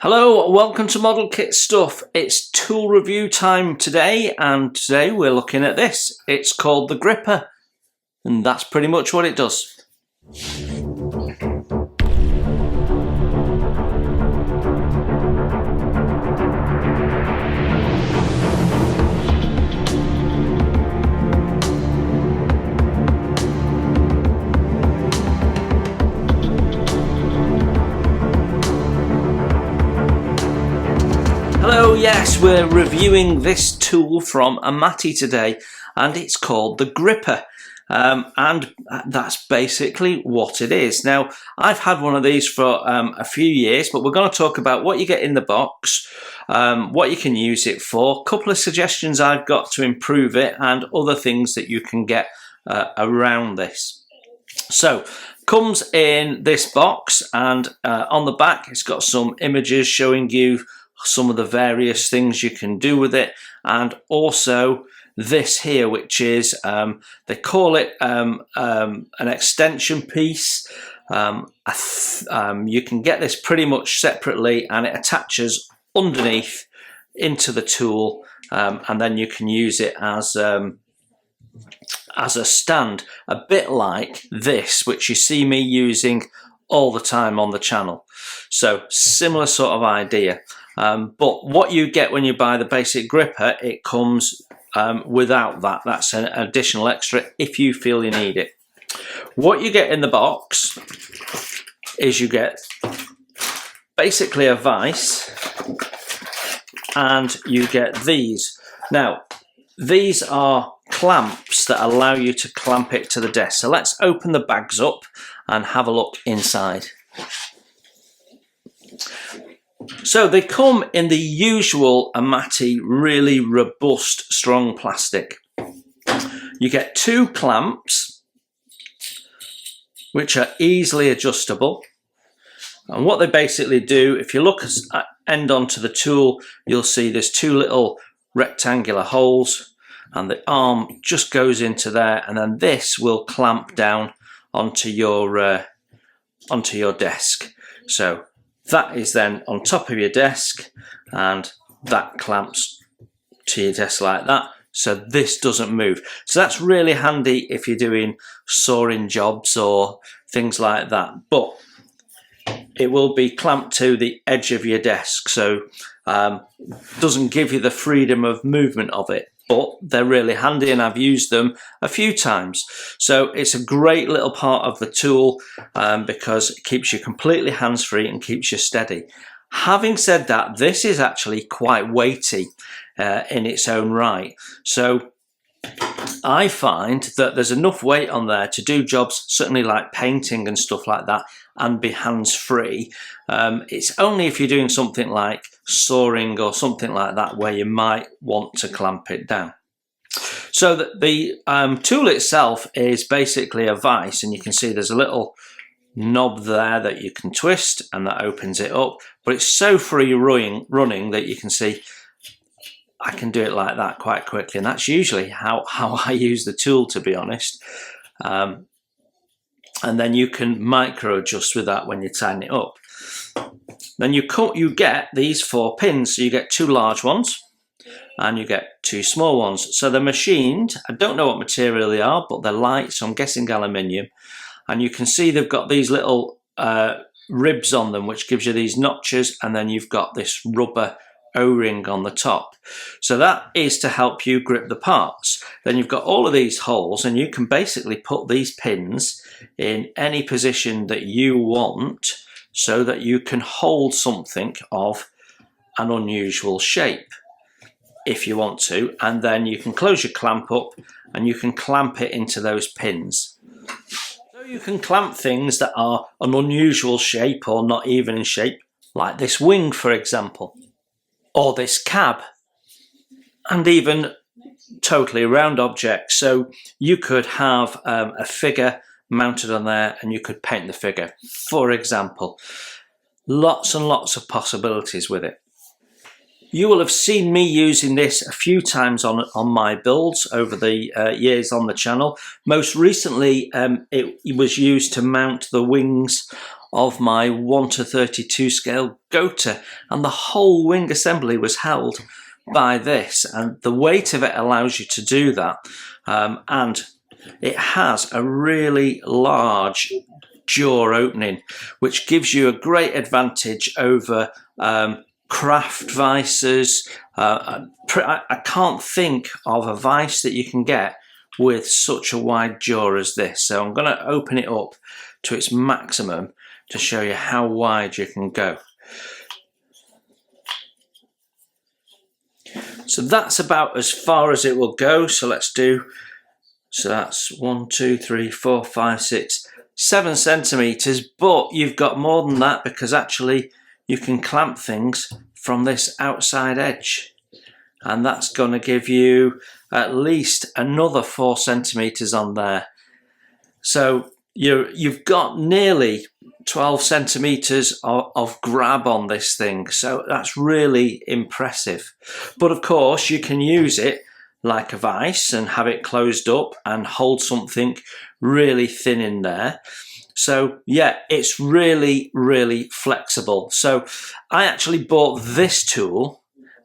Hello, welcome to Model Kit Stuff. It's tool review time today, and today we're looking at this. It's called the gripper, and that's pretty much what it does. Hello, yes, we're reviewing this tool from Amati today, and it's called the gripper. And that's basically what it is. Now, I've had one of these for a few years, but we're going to talk about what you get in the box, what you can use it for, a couple of suggestions I've got to improve it, and other things that you can get around this. So, comes in this box, and on the back it's got some images showing you some of the various things you can do with it, and also this here, which is they call it an extension piece. You can get this pretty much separately, and it attaches underneath into the tool, and then you can use it as a stand, a bit like this, which you see me using all the time on the channel. So similar sort of idea. But what you get when you buy the basic gripper, it comes without that. That's an additional extra if you feel you need it. What you get in the box is you get basically a vise, and you get these. Now, these are clamps that allow you to clamp it to the desk. So let's open the bags up and have a look inside. So they come in the usual Amati, really robust, strong plastic. You get two clamps, which are easily adjustable. And what they basically do, if you look at end onto the tool, you'll see there's two little rectangular holes, and the arm just goes into there, and then this will clamp down onto your desk. So that is then on top of your desk, and that clamps to your desk like that, so this doesn't move. So that's really handy if you're doing sawing jobs or things like that, but it will be clamped to the edge of your desk, so doesn't give you the freedom of movement of it. But they're really handy, and I've used them a few times. So it's a great little part of the tool because it keeps you completely hands-free and keeps you steady. Having said that, this is actually quite weighty in its own right. So I find that there's enough weight on there to do jobs, certainly like painting and stuff like that, and be hands-free. It's only if you're doing something like sawing or something like that where you might want to clamp it down. So the tool itself is basically a vise, and you can see there's a little knob there that you can twist, and that opens it up, but it's so free running that you can see I can do it like that quite quickly, and that's usually how I use the tool, to be honest. And then you can micro adjust with that when you tighten it up. Then you get these 4 pins. So you get 2 large ones and you get 2 small ones. So they're machined. I don't know what material they are, but they're light, so I'm guessing aluminium. And you can see they've got these little ribs on them, which gives you these notches, and then you've got this rubber O-ring on the top. So that is to help you grip the parts. Then you've got all of these holes, and you can basically put these pins in any position that you want so that you can hold something of an unusual shape if you want to, and then you can close your clamp up and you can clamp it into those pins. So you can clamp things that are an unusual shape or not even in shape, like this wing, for example, or this cab, and even totally round objects. So you could have a figure mounted on there, and you could paint the figure, for example. Lots and lots of possibilities with it. You will have seen me using this a few times on my builds over the years on the channel. Most recently, it was used to mount the wings of my 1:32 scale Gota, and the whole wing assembly was held by this, and the weight of it allows you to do that. And it has a really large jaw opening, which gives you a great advantage over craft vices. I can't think of a vice that you can get with such a wide jaw as this. So I'm going to open it up to its maximum to show you how wide you can go. So that's about as far as it will go. So let's do, so that's 1, 2, 3, 4, 5, 6, 7 centimeters, but you've got more than that because actually you can clamp things from this outside edge, and that's going to give you at least another 4 centimeters on there. So you've got nearly 12 centimeters of grab on this thing, so that's really impressive. But of course you can use it like a vice and have it closed up and hold something really thin in there. So yeah, it's really, really flexible. So I actually bought this tool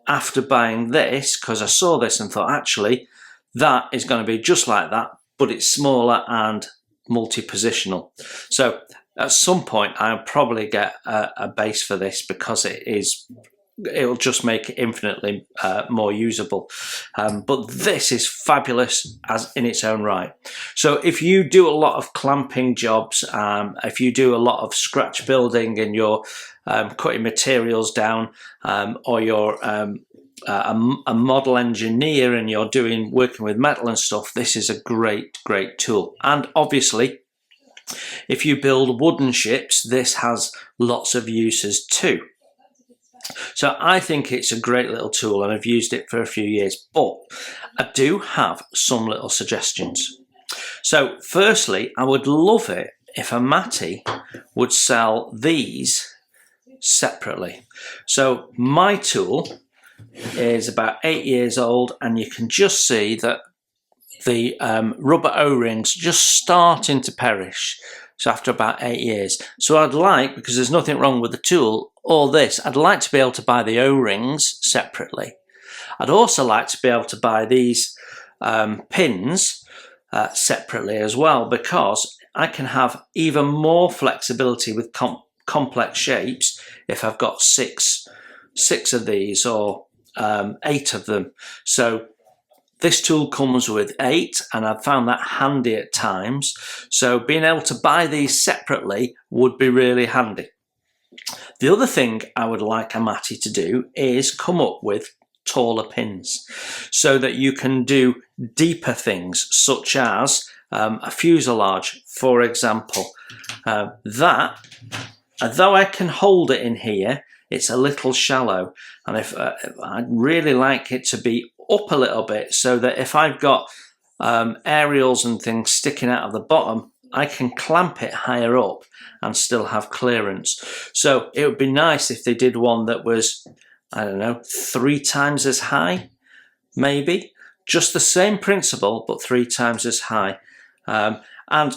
after buying this because I saw this and thought, actually, that is going to be just like that, but it's smaller and multi-positional. So at some point I'll probably get a base for this because it'll just make it infinitely more usable. But this is fabulous as in its own right. So if you do a lot of clamping jobs, if you do a lot of scratch building and you're cutting materials down, or you're a model engineer and you're working with metal and stuff, this is a great tool. And obviously if you build wooden ships, this has lots of uses too. So I think it's a great little tool and I've used it for a few years, but I do have some little suggestions. So firstly, I would love it if Amati would sell these separately. So my tool is about 8 years old, and you can just see that the rubber O-rings just starting to perish. So after about 8 years. So I'd like, because there's nothing wrong with the tool or this, I'd like to be able to buy the O-rings separately. I'd also like to be able to buy these pins separately as well, because I can have even more flexibility with complex shapes if I've got six of these or 8 of them. So this tool comes with 8, and I've found that handy at times. So being able to buy these separately would be really handy. The other thing I would like Amati to do is come up with taller pins so that you can do deeper things, such as a fuselage, for example. That, although I can hold it in here, it's a little shallow, and if I'd really like it to be up a little bit so that if I've got aerials and things sticking out of the bottom, I can clamp it higher up and still have clearance. So it would be nice if they did one that was, I don't know, 3 times as high, maybe. Just the same principle, but 3 times as high. And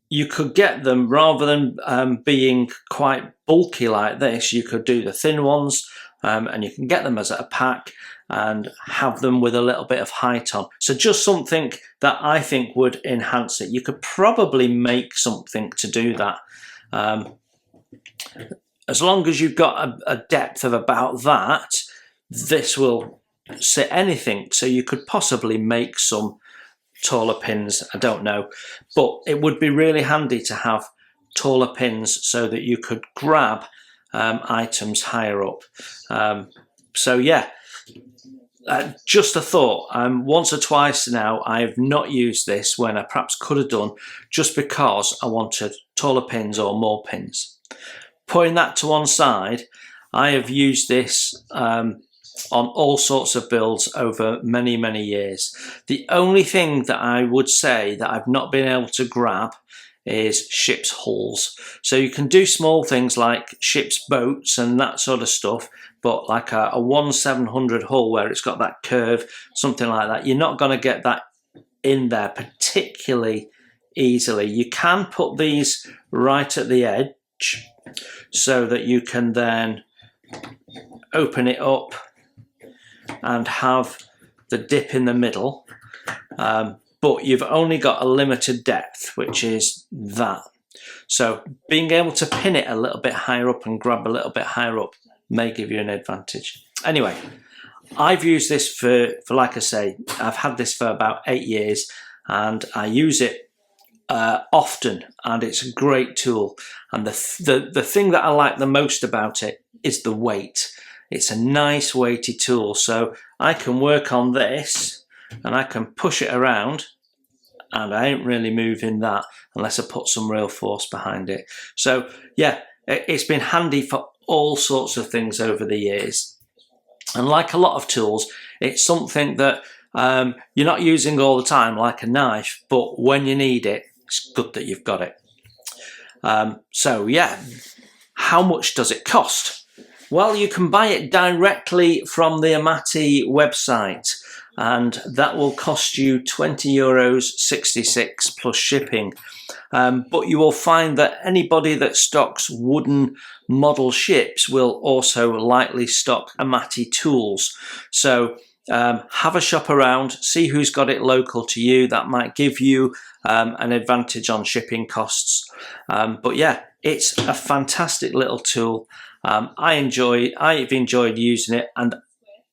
you could get them, rather than being quite bulky like this, you could do the thin ones, and you can get them as a pack and have them with a little bit of height on. So just something that I think would enhance it. You could probably make something to do that. As long as you've got a depth of about that, this will sit anything. So you could possibly make some taller pins, I don't know, but it would be really handy to have taller pins so that you could grab items higher up. So yeah, just a thought. Once or twice now I have not used this when I perhaps could have done, just because I wanted taller pins or more pins. Putting that to one side, I have used this on all sorts of builds over many years. The only thing that I would say that I've not been able to grab is ships' hulls. So you can do small things like ships' boats and that sort of stuff, but like a 1/700 hull where it's got that curve, something like that, you're not going to get that in there particularly easily. You can put these right at the edge so that you can then open it up and have the dip in the middle, but you've only got a limited depth, which is that. So being able to pin it a little bit higher up and grab a little bit higher up may give you an advantage. Anyway, I've used this for like I say, I've had this for about 8 years and I use it often, and it's a great tool. And the thing that I like the most about it is the weight. It's a nice weighty tool, so I can work on this and I can push it around, and I ain't really moving that unless I put some real force behind it. So yeah, it's been handy for all sorts of things over the years. And like a lot of tools, it's something that you're not using all the time like a knife, but when you need it, it's good that you've got it. So yeah, how much does it cost? Well, you can buy it directly from the Amati website, and that will cost you €20.66 plus shipping. But you will find that anybody that stocks wooden model ships will also likely stock Amati tools. So have a shop around, see who's got it local to you. That might give you an advantage on shipping costs. But yeah, it's a fantastic little tool. I've enjoyed using it, and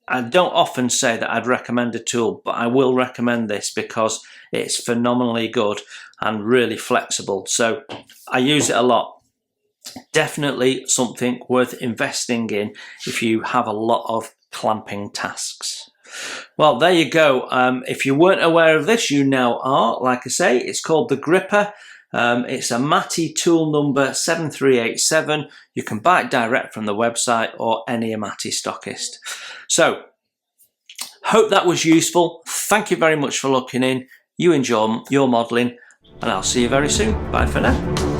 I don't often say that I'd recommend a tool, but I will recommend this because it's phenomenally good and really flexible. So I use it a lot. Definitely something worth investing in if you have a lot of clamping tasks. Well, there you go. If you weren't aware of this, you now are. Like I say, it's called the Gripper. It's a Amati tool number 7387. You can buy it direct from the website or any Amati stockist. So, hope that was useful. Thank you very much for looking in. You enjoy your modelling, and I'll see you very soon. Bye for now.